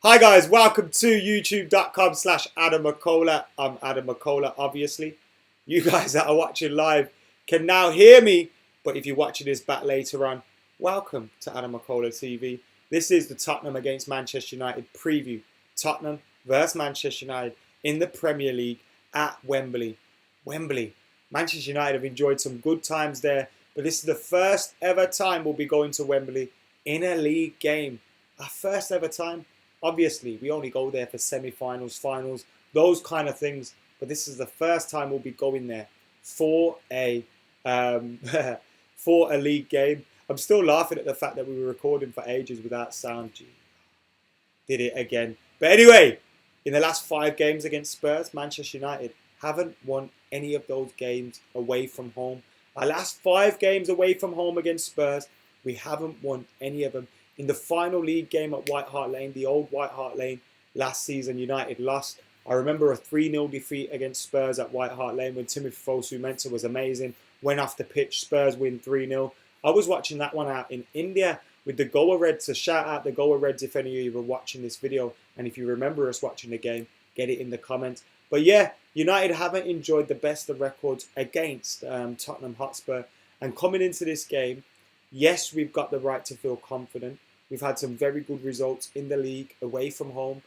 Hi guys, welcome to youtube.com/Adam McKola. I'm Adam McKola, obviously. You guys that are watching live can now hear me, but if you're watching this back later on, welcome to Adam McKola TV. This is the Tottenham against Manchester United preview. Tottenham versus Manchester United in the Premier League at Wembley. Wembley. Manchester United have enjoyed some good times there, but this is the first ever time we'll be going to Wembley in a league game. Our first ever time. Obviously, we only go there for semi-finals, finals, those kind of things. But this is the first time we'll be going there for a for a league game. I'm still laughing at the fact that we were recording for ages without sound. Gee, did it again. But anyway, in the last 5 games against Spurs, Manchester United haven't won any of those games away from home. Our last 5 games away from home against Spurs, we haven't won any of them. In the final league game at White Hart Lane, the old White Hart Lane, last season United lost. I remember a 3-0 defeat against Spurs at White Hart Lane when Timothy Fosu-Mensah was amazing. Went off the pitch, Spurs win 3-0. I was watching that one out in India with the Goa Reds. So shout out the Goa Reds if any of you were watching this video. And if you remember us watching the game, get it in the comments. But yeah, United haven't enjoyed the best of records against Tottenham Hotspur. And coming into this game, yes, we've got the right to feel confident. We've had some very good results in the league away from home.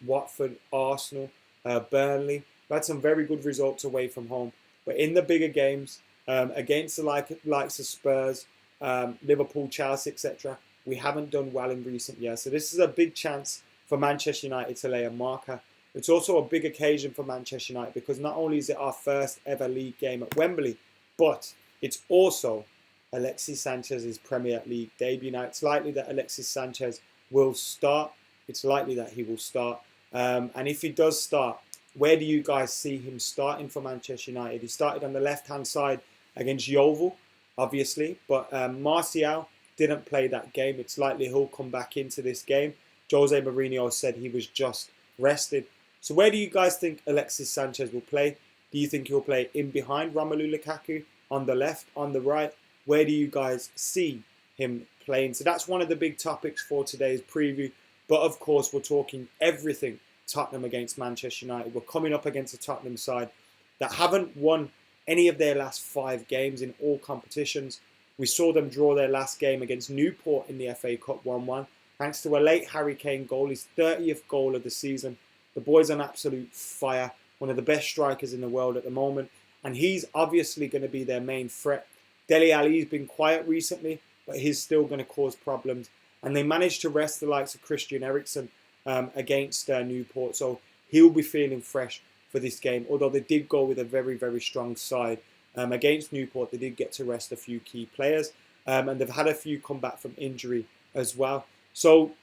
Watford, Arsenal, Burnley. We've had some very good results away from home. But in the bigger games, against the likes of Spurs, Liverpool, Chelsea, etc., we haven't done well in recent years. So this is a big chance for Manchester United to lay a marker. It's also a big occasion for Manchester United because not only is it our first ever league game at Wembley, but it's also Alexis Sanchez's Premier League debut. Now, it's likely that Alexis Sanchez will start. It's likely that he will start. And if he does start, where do you guys see him starting for Manchester United? He started on the left-hand side against Yeovil, obviously. But Martial didn't play that game. It's likely he'll come back into this game. Jose Mourinho said he was just rested. So where do you guys think Alexis Sanchez will play? Do you think he'll play in behind Romelu Lukaku, on the left, on the right? Where do you guys see him playing? So that's one of the big topics for today's preview. But of course, we're talking everything Tottenham against Manchester United. We're coming up against a Tottenham side that haven't won any of their last 5 games in all competitions. We saw them draw their last game against Newport in the FA Cup 1-1. Thanks to a late Harry Kane goal, his 30th goal of the season. The boy's on absolute fire. One of the best strikers in the world at the moment. And he's obviously going to be their main threat. Dele Alli's been quiet recently, but he's still going to cause problems. And they managed to rest the likes of Christian Eriksen against Newport. So he'll be feeling fresh for this game. Although they did go with a very, very strong side. Against Newport, they did get to rest a few key players. And they've had a few come back from injury as well. So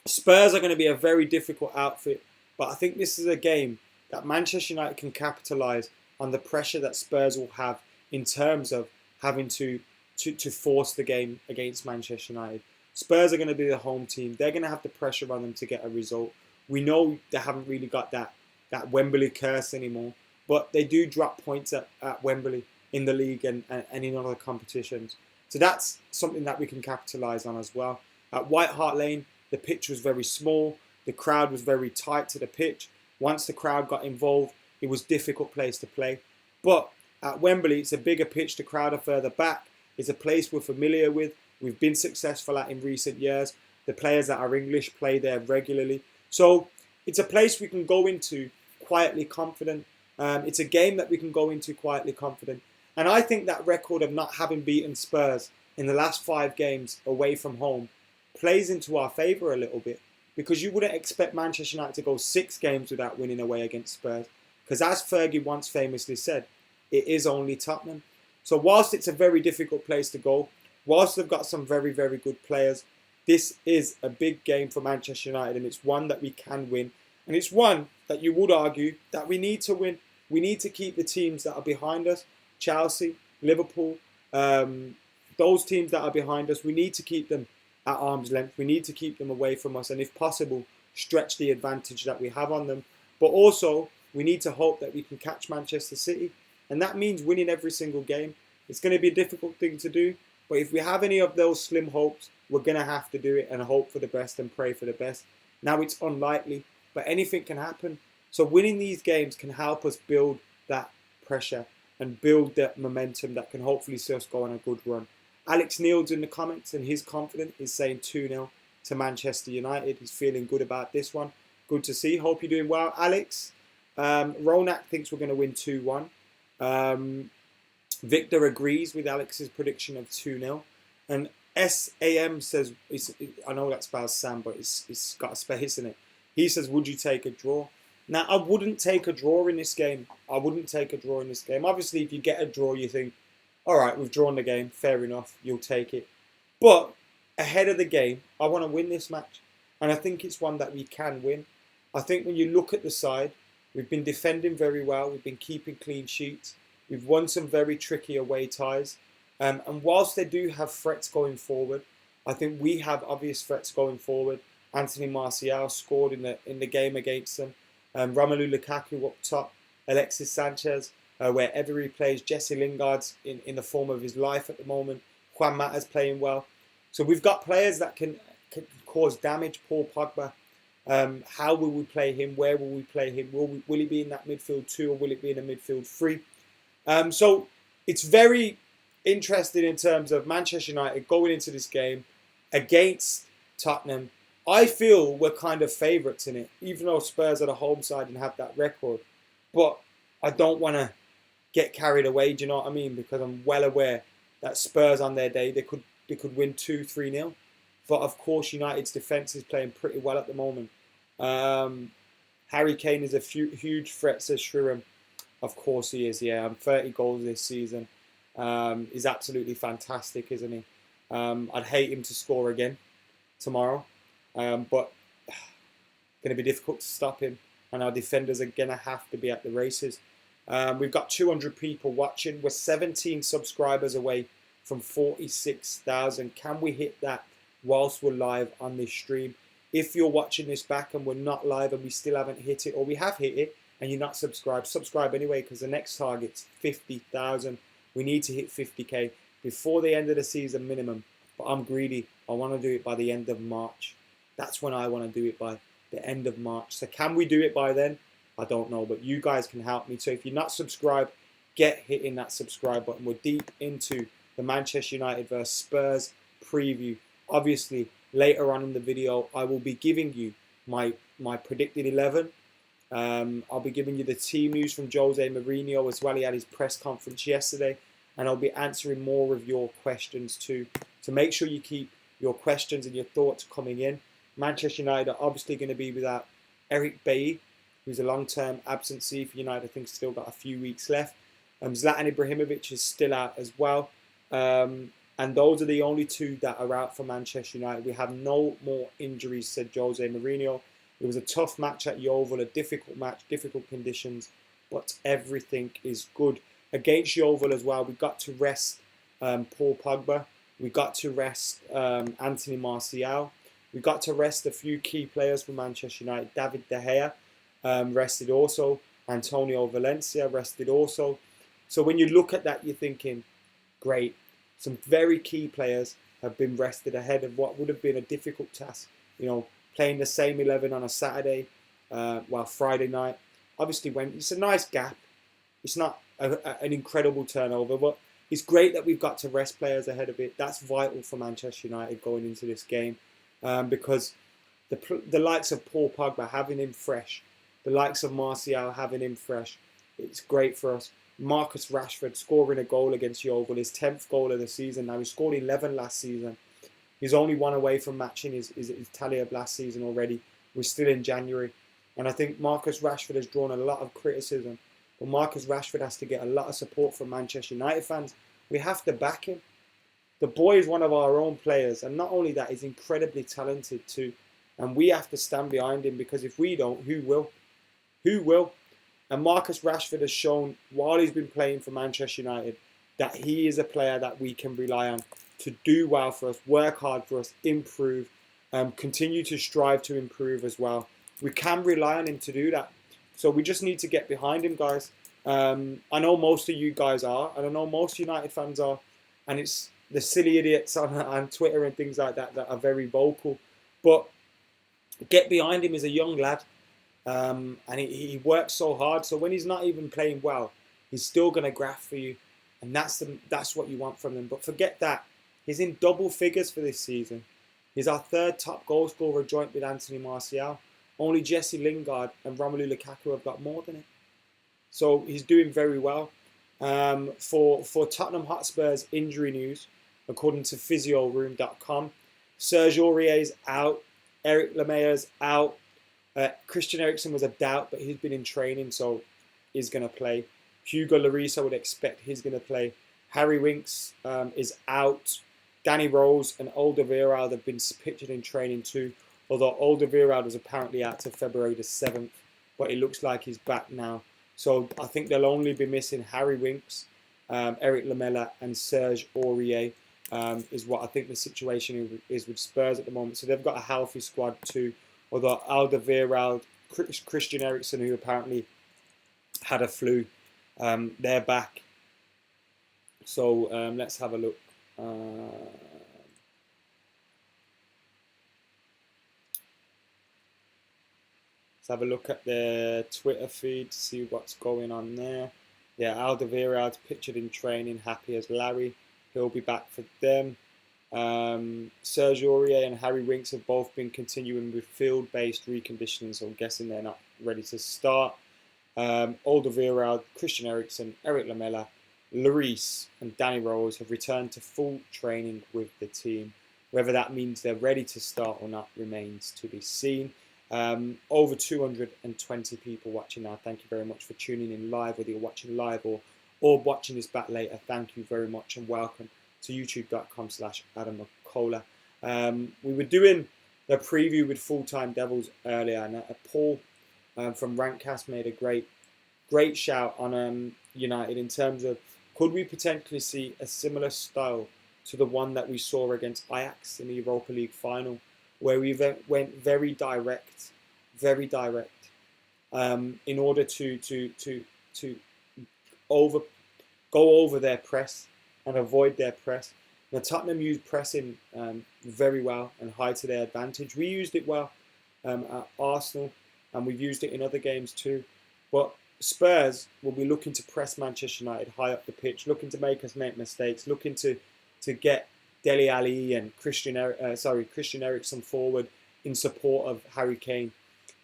Spurs are going to be a very difficult outfit. But I think this is a game that Manchester United can capitalise on the pressure that Spurs will have in terms of having to force the game against Manchester United. Spurs are going to be the home team. They're going to have the pressure on them to get a result. We know they haven't really got that Wembley curse anymore, but they do drop points at Wembley in the league and in other competitions. So that's something that we can capitalise on as well. At White Hart Lane, the pitch was very small. The crowd was very tight to the pitch. Once the crowd got involved, it was a difficult place to play. But at Wembley, it's a bigger pitch. The crowd are further back. It's a place we're familiar with. We've been successful at in recent years. The players that are English play there regularly. So it's a place we can go into quietly confident. It's a game that we can go into quietly confident. And I think that record of not having beaten Spurs in the last 5 games away from home plays into our favour a little bit. Because you wouldn't expect Manchester United to go 6 games without winning away against Spurs. Because as Fergie once famously said, it is only Tottenham. So whilst it's a very difficult place to go, whilst they've got some very, very good players, this is a big game for Manchester United and it's one that we can win. And it's one that you would argue that we need to win. We need to keep the teams that are behind us, Chelsea, Liverpool, those teams that are behind us, we need to keep them at arm's length. We need to keep them away from us and if possible, stretch the advantage that we have on them. But also, we need to hope that we can catch Manchester City. And that means winning every single game. It's going to be a difficult thing to do. But if we have any of those slim hopes, we're going to have to do it and hope for the best and pray for the best. Now it's unlikely, but anything can happen. So winning these games can help us build that pressure and build that momentum that can hopefully see us go on a good run. Alex Neil's in the comments and he's confident. He's saying 2-0 to Manchester United. He's feeling good about this one. Good to see. Hope you're doing well, Alex. Ronak thinks we're going to win 2-1. Victor agrees with Alex's prediction of 2-0. And SAM says, I know that spells Sam, but it's got a space in it. He says, would you take a draw? Now, I wouldn't take a draw in this game. I wouldn't take a draw in this game. Obviously, if you get a draw, you think, all right, we've drawn the game. Fair enough. You'll take it. But ahead of the game, I want to win this match. And I think it's one that we can win. I think when you look at the side, we've been defending very well. We've been keeping clean sheets. We've won some very tricky away ties. And whilst they do have threats going forward, I think we have obvious threats going forward. Anthony Martial scored in the game against them. Romelu Lukaku up top. Alexis Sanchez, wherever he plays. Jesse Lingard's in the form of his life at the moment. Juan Mata's playing well. So we've got players that can cause damage. Paul Pogba. How will we play him? Where will we play him? Will he be in that midfield 2 or will it be in a midfield 3? So it's very interesting in terms of Manchester United going into this game against Tottenham. I feel we're kind of favourites in it, even though Spurs are the home side and have that record. But I don't want to get carried away, do you know what I mean? Because I'm well aware that Spurs on their day, they could win 2-3-0. But of course, United's defence is playing pretty well at the moment. Harry Kane is a huge threat, says Shriram. Of course he is, yeah. 30 goals this season. He's absolutely fantastic, isn't he? I'd hate him to score again tomorrow. But it's going to be difficult to stop him. And our defenders are going to have to be at the races. We've got 200 people watching. We're 17 subscribers away from 46,000. Can we hit that whilst we're live on this stream? If you're watching this back and we're not live and we still haven't hit it, or we have hit it and you're not subscribed, subscribe anyway, because the next target's 50,000. We need to hit 50k before the end of the season minimum. But I'm greedy. I want to do it by the end of March. That's when I want to do it, by the end of March. So can we do it by then? I don't know, but you guys can help me. So if you're not subscribed, get hitting that subscribe button. We're deep into the Manchester United vs Spurs preview. Obviously, later on in the video, I will be giving you my predicted 11. I'll be giving you the team news from Jose Mourinho as well. He had his press conference yesterday, and I'll be answering more of your questions too. So make sure you keep your questions and your thoughts coming in. Manchester United are obviously going to be without Eric Bailly, who's a long-term absentee for United. I think still got a few weeks left. Zlatan Ibrahimovic is still out as well. And those are the only two that are out for Manchester United. We have no more injuries, said Jose Mourinho. It was a tough match at Yeovil, a difficult match, difficult conditions, but everything is good. Against Yeovil as well, we got to rest Paul Pogba. We got to rest Anthony Martial. We got to rest a few key players for Manchester United. David De Gea rested also. Antonio Valencia rested also. So when you look at that, you're thinking, great. Some very key players have been rested ahead of what would have been a difficult task. You know, playing the same 11 on a Saturday, Friday night. Obviously, when it's a nice gap. It's not an incredible turnover, but it's great that we've got to rest players ahead of it. That's vital for Manchester United going into this game, because the likes of Paul Pogba, having him fresh, the likes of Martial, having him fresh, it's great for us. Marcus Rashford scoring a goal against Yeovil, his 10th goal of the season. Now, he scored 11 last season. He's only one away from matching his tally of last season already. We're still in January. And I think Marcus Rashford has drawn a lot of criticism. But Marcus Rashford has to get a lot of support from Manchester United fans. We have to back him. The boy is one of our own players. And not only that, he's incredibly talented too. And we have to stand behind him, because if we don't, who will? Who will? And Marcus Rashford has shown, while he's been playing for Manchester United, that he is a player that we can rely on to do well for us, work hard for us, improve, continue to strive to improve as well. We can rely on him to do that. So we just need to get behind him, guys. I know most of you guys are, and I know most United fans are, and it's the silly idiots on Twitter and things like that that are very vocal. But get behind him. He's a young lad, and he works so hard. So when he's not even playing well, he's still going to graft for you, and that's what you want from him. But forget that. He's in double figures for this season. He's our third top goal scorer, joint with Anthony Martial. Only Jesse Lingard and Romelu Lukaku have got more than it. So he's doing very well. For Tottenham Hotspur's injury news, according to physioroom.com, Serge Aurier's out, Eric Lemaya's out, Christian Eriksen was a doubt, but he's been in training, so he's going to play. Hugo Lloris, I would expect he's going to play. Harry Winks is out. Danny Rose and Alderweireld have been pictured in training too, although Alderweireld was apparently out to February the 7th, but it looks like he's back now. So I think they'll only be missing Harry Winks, Eric Lamela and Serge Aurier is what I think the situation is with Spurs at the moment. So they've got a healthy squad too, although Alderweireld, Christian Eriksen, who apparently had a flu, they're back. So let's have a look. Let's have a look at their Twitter feed to see what's going on there. Yeah, Alderweireld's pictured in training, happy as Larry. He'll be back for them. Serge Aurier and Harry Winks have both been continuing with field-based reconditioning, so I'm guessing they're not ready to start. Alderweireld, Christian Eriksen, Eric Lamela, Lloris and Danny Rose have returned to full training with the team. Whether that means they're ready to start or not remains to be seen. Over 220 people watching now. Thank you very much for tuning in live, whether you're watching live or watching this back later. Thank you very much and welcome to youtube.com/Adam McKola. We were doing a preview with Full-Time Devils earlier, and Paul from Rankcast made a great shout on United in terms of, could we potentially see a similar style to the one that we saw against Ajax in the Europa League final, where we went very direct, in order to go over their press and avoid their press. Now Tottenham used pressing very well and high to their advantage. We used it well at Arsenal, and we've used it in other games too. But Spurs will be looking to press Manchester United high up the pitch, looking to make us make mistakes, looking to get Dele Alli and Christian Eriksen forward in support of Harry Kane.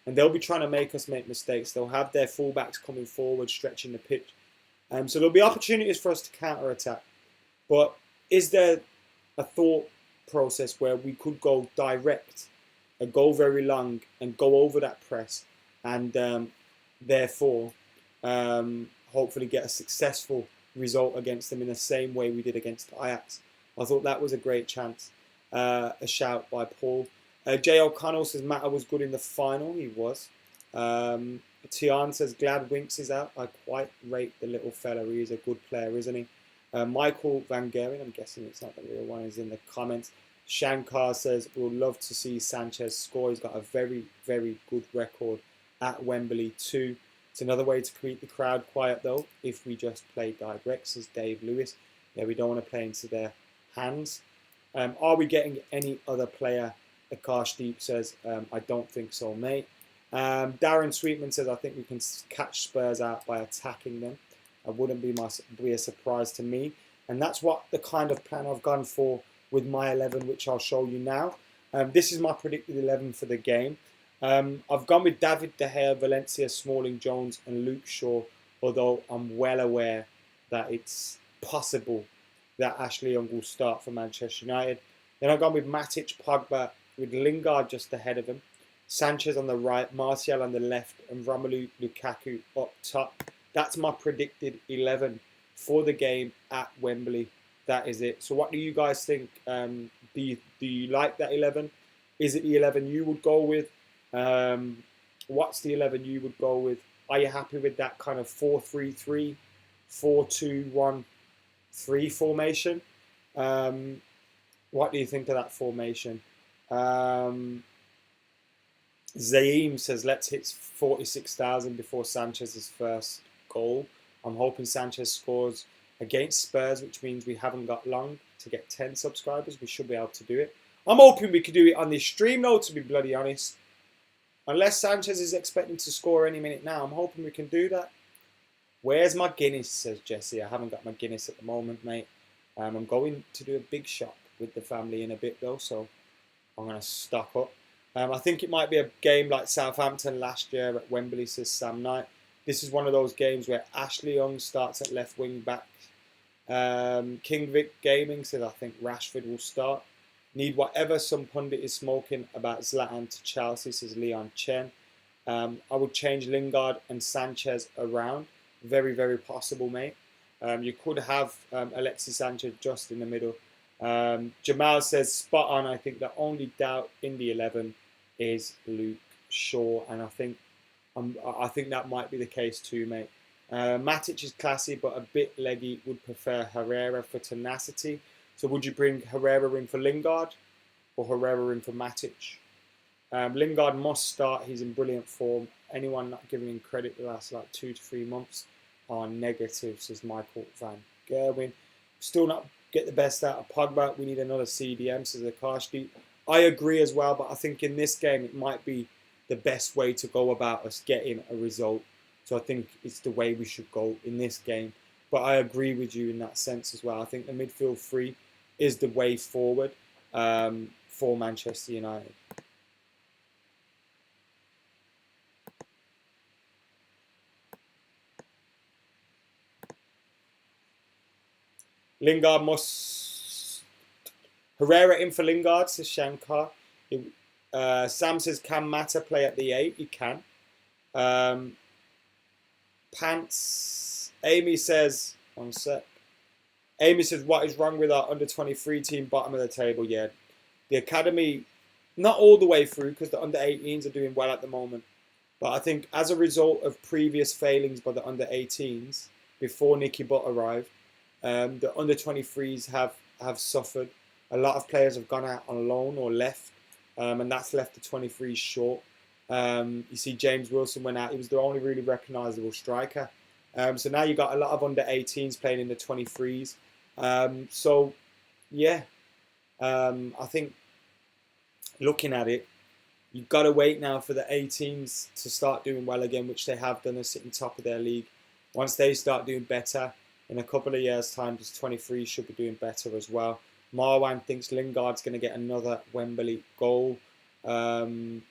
And they'll be trying to make us make mistakes. They'll have their fullbacks coming forward, stretching the pitch. So there'll be opportunities for us to counter-attack. But is there a thought process where we could go direct and go very long and go over that press and therefore hopefully get a successful result against them in the same way we did against Ajax? I thought that was a great chance. A shout by Paul. Jay O'Connell says Mata was good in the final. He was. Tian says glad Winks is out. I quite rate the little fella. He is a good player, isn't he? Michael Van Geren, I'm guessing it's not the real one, is in the comments. Shankar says we'll love to see Sanchez score. He's got a very, very good record at Wembley too. It's another way to keep the crowd quiet though, if we just play direct, says Dave Lewis. Yeah, we don't want to play into their hands. Are we getting any other player? Akash Deep says, I don't think so, mate. Darren Sweetman says, I think we can catch Spurs out by attacking them. It wouldn't be a surprise to me. And that's what the kind of plan I've gone for with my 11, which I'll show you now. This is my predicted 11 for the game. I've gone with David De Gea, Valencia, Smalling, Jones and Luke Shaw, although I'm well aware that it's possible that Ashley Young will start for Manchester United. Then I've gone with Matic, Pogba, with Lingard just ahead of him, Sanchez on the right, Martial on the left, and Romelu Lukaku up top. That's my predicted 11 for the game at Wembley. That is it. So what do you guys think? Do you like that 11? Is it the 11 you would go with? What's the 11 you would go with? Are you happy with that kind of 4-3-3, 4-2-1-3 formation? What do you think of that formation? Zaim says, let's hit 46,000 before Sanchez's first goal. I'm hoping Sanchez scores against Spurs, which means we haven't got long to get 10 subscribers. We should be able to do it. I'm hoping we could do it on this stream, though, to be bloody honest. Unless Sanchez is expecting to score any minute now, I'm hoping we can do that. Where's my Guinness, says Jesse. I haven't got my Guinness at the moment, mate. I'm going to do a big shop with the family in a bit, though, so I'm going to stock up. I think it might be a game like Southampton last year at Wembley, says Sam Knight. This is one of those games where Ashley Young starts at left wing back. King Vic Gaming says, I think Rashford will start. Need whatever some pundit is smoking about Zlatan to Chelsea, says Leon Chen. I would change Lingard and Sanchez around. Very, very possible, mate. You could have Alexis Sanchez just in the middle. Jamal says, spot on. I think the only doubt in the 11 is Luke Shaw. And I think that might be the case too, mate. Matic is classy, but a bit leggy. Would prefer Herrera for tenacity. So would you bring Herrera in for Lingard or Herrera in for Matic? Lingard must start. He's in brilliant form. Anyone not giving him credit the last 2 to 3 months are negative, says Michael Van Gerwen. Still not get the best out of Pogba. We need another CDM, says Akash. I agree as well, but I think in this game it might be the best way to go about us getting a result. So I think it's the way we should go in this game. But I agree with you in that sense as well. I think the midfield three is the way forward for Manchester United. Lingard must... Herrera in for Lingard, says Shankar. Sam says, can Mata play at the 8? He can. Pants. Amy says, one sec. Amy says, what is wrong with our under-23 team, bottom of the table? Yeah, the academy, not all the way through, because the under-18s are doing well at the moment. But I think as a result of previous failings by the under-18s, before Nicky Butt arrived, the under-23s have suffered. A lot of players have gone out on loan or left, and that's left the 23s short. You see James Wilson went out. He was the only really recognisable striker. So now you've got a lot of under-18s playing in the 23s. So, yeah, I think looking at it, you've got to wait now for the 18s to start doing well again, which they have done. They're sitting top of their league. Once they start doing better, in a couple of years' time, the 23s should be doing better as well. Marwan thinks Lingard's going to get another Wembley goal. Tahit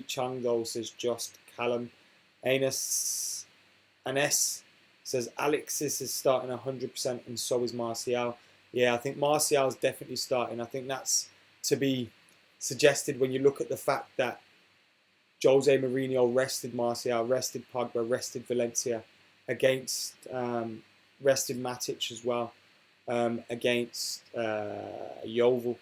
Chung, though, says just Callum. Anes says Alexis is starting 100% and so is Martial. Yeah, I think Martial's definitely starting. I think that's to be suggested when you look at the fact that Jose Mourinho rested Martial, rested Pogba, rested Valencia against, rested Matic as well against Yeovil.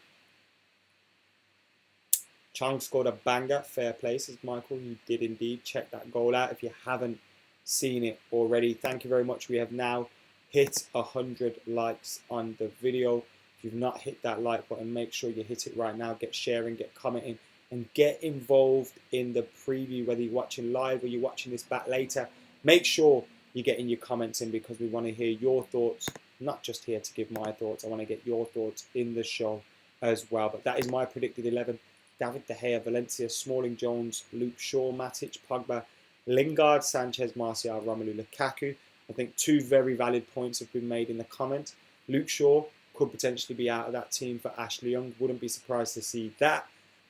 Chung scored a banger, fair play, says Michael. You did indeed. Check that goal out if you haven't seen it already. Thank you very much. We have now hit 100 likes on the video. If you've not hit that like button, make sure you hit it right now. Get sharing, get commenting, and get involved in the preview, whether you're watching live or you're watching this back later. Make sure you're getting your comments in because we want to hear your thoughts. I'm not just here to give my thoughts. I want to get your thoughts in the show as well. But that is my predicted 11. David De Gea, Valencia, Smalling, Jones, Luke Shaw, Matic, Pogba, Lingard, Sanchez, Martial, Romelu Lukaku. I think 2 very valid points have been made in the comments. Luke Shaw could potentially be out of that team for Ashley Young. Wouldn't be surprised to see that.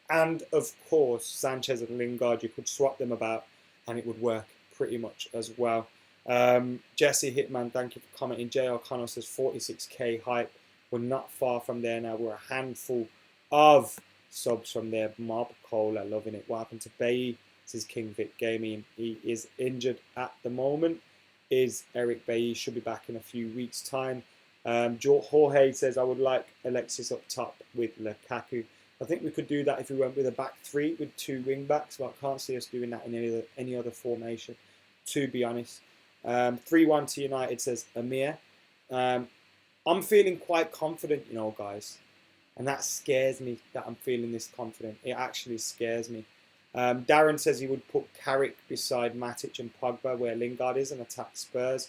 And, of course, Sanchez and Lingard, you could swap them about and it would work pretty much as well. Jesse Hitman, thank you for commenting. JR Connor says 46k hype. We're not far from there now. We're a handful of subs from there. McKola, loving it. What happened to Bailly? This is King Vic Gaming. He is injured at the moment. Is Eric Bailly. Should be back in a few weeks' time. Jorge says, I would like Alexis up top with Lukaku. I think we could do that if we went with a back 3 with 2 wing backs, but I can't see us doing that in any other formation, to be honest. 3-1 to United, says Amir. I'm feeling quite confident, you know, guys. And that scares me that I'm feeling this confident. It actually scares me. Darren says he would put Carrick beside Matic and Pogba where Lingard is and attack Spurs.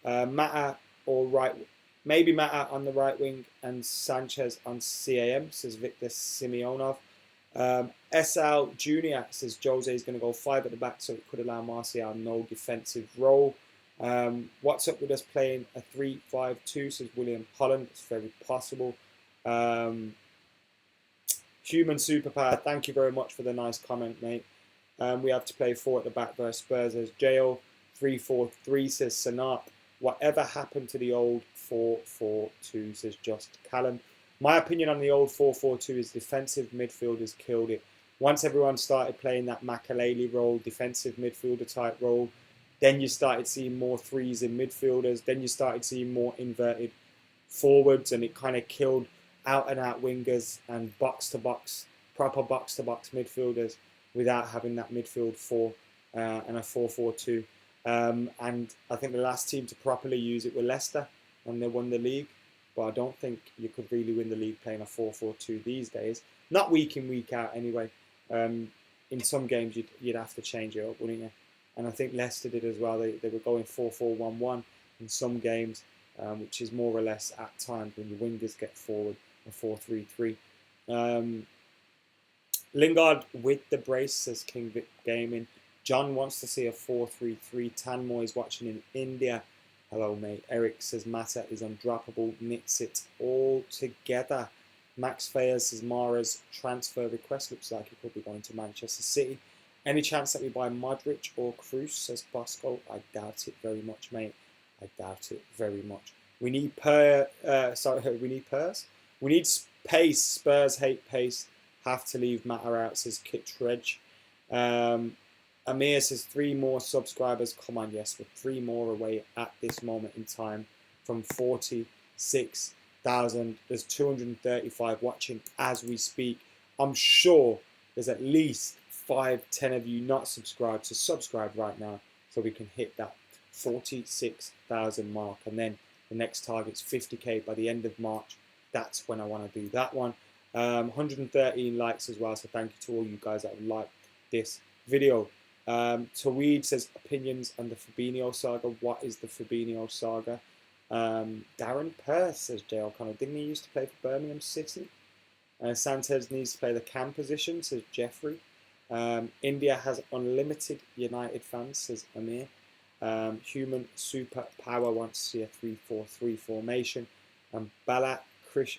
Mata or right, maybe Mata on the right wing and Sanchez on CAM, says Victor Simeonov. SL Junior says Jose is going to go 5 at the back, so it could allow Martial no defensive role. What's up with us playing a 3-5-2, says William Holland. It's very possible. Human Superpower, thank you very much for the nice comment, mate. We have to play 4 at the back versus Spurs as JO. 3-4-3, says Sanat. Whatever happened to the old 4-4-2, says Just Callum. My opinion on the old 4-4-2 is defensive midfielders killed it. Once everyone started playing that McKola role, defensive midfielder type role, then you started seeing more threes in midfielders. Then you started seeing more inverted forwards, and it kind of killed out and out wingers and box to box, proper box to box midfielders without having that midfield 4 and a 4-4-2. And I think the last team to properly use it were Leicester, and they won the league. But I don't think you could really win the league playing a 4-4-2 these days. Not week in, week out anyway. In some games, you'd have to change it up, wouldn't you? And I think Leicester did as well. They were going 4-4-1-1 in some games, which is more or less at times when your wingers get forward, a 4-3-3. Lingard with the brace, says King Vic Gaming. John wants to see a 4-3-3. Tanmoy is watching in India. Hello, mate. Eric says Mata is undroppable. Knits it all together. Max Fayers says Mara's transfer request looks like it could be going to Manchester City. Any chance that we buy Modric or Kroos, says Bosco? I doubt it very much, mate. I doubt it very much. We need we need Purs. We need pace. Spurs hate pace. Have to leave Mata out, says Kittredge. Amir says 3 more subscribers. Come on, yes, we're 3 more away at this moment in time from 46,000. There's 235 watching as we speak. I'm sure there's at least 5-10 of you not subscribed, so subscribe right now so we can hit that 46,000 mark, and then the next target's 50k by the end of March. That's when I want to do that one. 113 likes as well, so thank you to all you guys that have liked this video. Taweed says opinions on the Fabinho saga. What is the Fabinho saga? Darren Pearce, says Jay O'Connor. Didn't he used to play for Birmingham City? Sanchez needs to play the cam position, says Jeffrey. India has unlimited United fans, says Amir. Human Superpower wants to see a 3-4-3 formation. And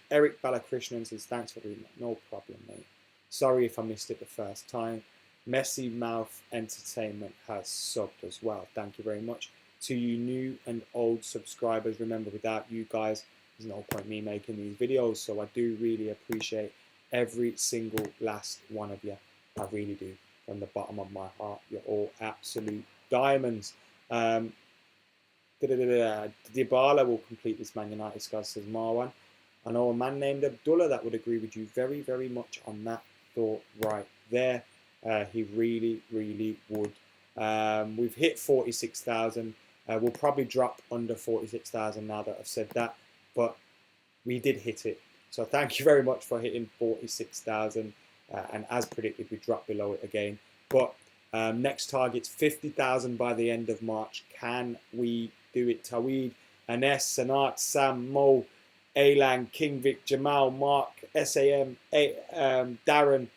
Eric Balakrishnan says, thanks for reading that. No problem, mate. Sorry if I missed it the first time. Messy Mouth Entertainment has subbed as well. Thank you very much. To you new and old subscribers, remember, without you guys, there's no point me making these videos. So I do really appreciate every single last one of you. I really do. From the bottom of my heart. You're all absolute diamonds. Dybala will complete this Man United squad, says Marwan. I know a man named Abdullah that would agree with you very, very much on that thought right there. He really, really would. We've hit 46,000. We'll probably drop under 46,000 now that I've said that. But we did hit it. So thank you very much for hitting 46,000. And as predicted, we dropped below it again. But next target's 50,000 by the end of March. Can we do it? Taweed, Anes, Sanat, Sam, Mo, Alang, King Vic, Jamal, Mark, SAM, Darren,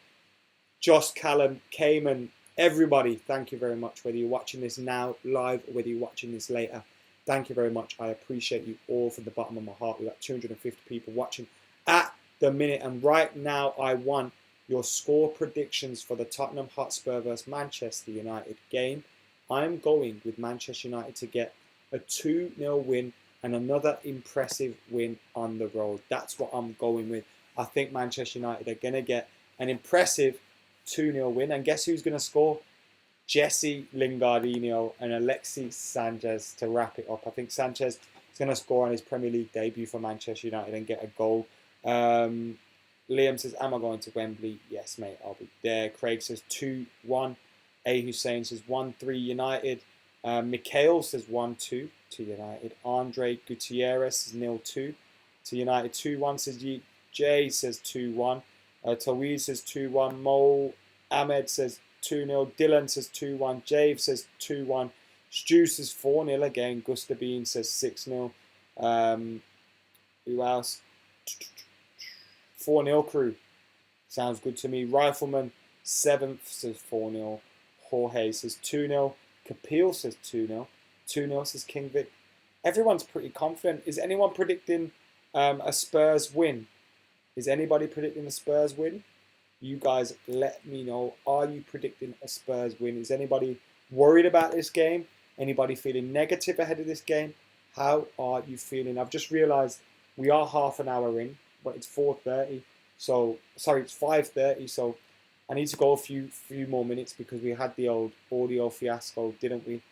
Josh, Callum, Cayman, everybody, thank you very much. Whether you're watching this now live or whether you're watching this later, thank you very much. I appreciate you all from the bottom of my heart. We've got 250 people watching at the minute. And right now, I want your score predictions for the Tottenham Hotspur versus Manchester United game. I'm going with Manchester United to get a 2-0 win and another impressive win on the road. That's what I'm going with. I think Manchester United are going to get an impressive 2-0 win. And guess who's going to score? Jesse Lingardinho and Alexis Sanchez to wrap it up. I think Sanchez is going to score on his Premier League debut for Manchester United and get a goal. Liam says, am I going to Wembley? Yes, mate, I'll be there. Craig says 2-1. A. Hussein says 1-3 United. Mikhail says 1-2 to United. Andre Gutierrez says 0-2 to United. 2-1 says Jay says 2-1. Taweed says 2-1. Mo Ahmed says 2-0. Dylan says 2-1. Jave says 2-1. Stu says 4-0 again. Gustabine says 6-0. Who else? 4-0 crew. Sounds good to me. Rifleman, 7th, says 4-0. Jorge says 2-0. Kapil says 2-0. 2-0 says King Vic. Everyone's pretty confident. Is anyone predicting a Spurs win? Is anybody predicting a Spurs win? You guys let me know. Are you predicting a Spurs win? Is anybody worried about this game? Anybody feeling negative ahead of this game? How are you feeling? I've just realised we are half an hour in, but it's 4:30. So, sorry, it's 5:30. So I need to go a few more minutes because we had the old audio fiasco, didn't we?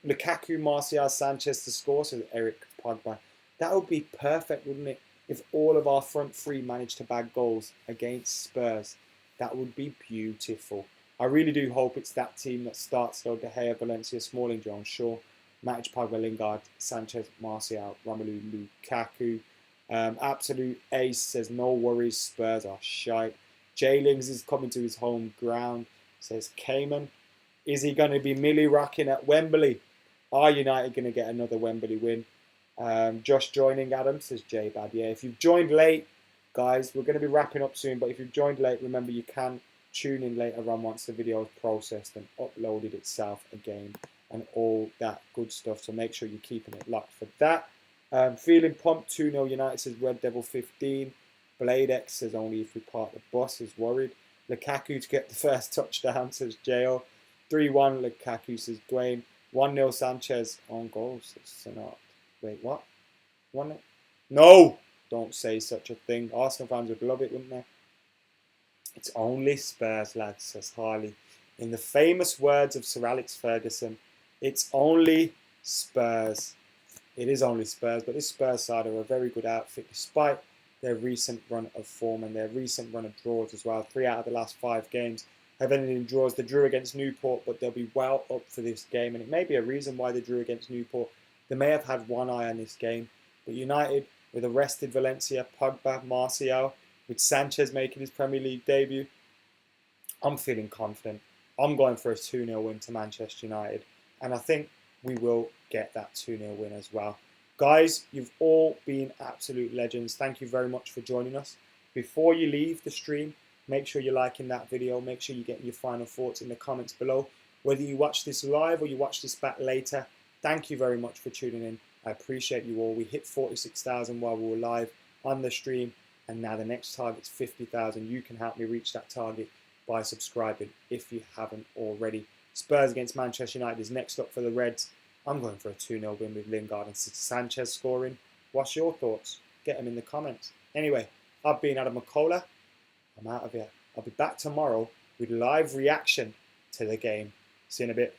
Lukaku, Martial, Sanchez to score, says Eric Pogba. That would be perfect, wouldn't it? If all of our front three managed to bag goals against Spurs, that would be beautiful. I really do hope it's that team that starts though. De Gea, Valencia, Smalling, John Shaw, Matic, Pogba, Lingard, Sanchez, Martial, Romelu, Lukaku. Absolute ace says no worries, Spurs are shite. J-Lings is coming to his home ground, says Cayman. Is he going to be Millie rocking at Wembley? Are United going to get another Wembley win? Josh joining, Adam, says J-Bad. Yeah, if you've joined late, guys, we're going to be wrapping up soon. But if you've joined late, remember you can tune in later on once the video is processed and uploaded itself again and all that good stuff. So make sure you're keeping it locked for that. Feeling pumped, 2-0 United, says Red Devil 15. Blade X says only if we park the bus, is worried. Lukaku to get the first touchdown, says Jo. 3-1 Lukaku, says Dwayne. 1-0 Sanchez on goal, says Sonat. Wait, what? 1-0? No! Don't say such a thing. Arsenal fans would love it, wouldn't they? It's only Spurs, lads, says Harley. In the famous words of Sir Alex Ferguson, it's only Spurs. It is only Spurs, but this Spurs side are a very good outfit despite their recent run of form and their recent run of draws as well. 3 out of the last 5 games have ended in draws. They drew against Newport, but they'll be well up for this game, and it may be a reason why they drew against Newport. They may have had one eye on this game, but United, with a rested Valencia, Pogba, Martial, with Sanchez making his Premier League debut, I'm feeling confident. I'm going for a 2-0 win to Manchester United, and I think we will get that 2-0 win as well. Guys, you've all been absolute legends. Thank you very much for joining us. Before you leave the stream, make sure you're liking that video. Make sure you're getting your final thoughts in the comments below. Whether you watch this live or you watch this back later, thank you very much for tuning in. I appreciate you all. We hit 46,000 while we were live on the stream, and now the next target's 50,000. You can help me reach that target by subscribing if you haven't already. Spurs against Manchester United is next up for the Reds. I'm going for a 2-0 win with Lingard and Sanchez scoring. What's your thoughts? Get them in the comments. Anyway, I've been Adam McKola. I'm out of here. I'll be back tomorrow with live reaction to the game. See you in a bit.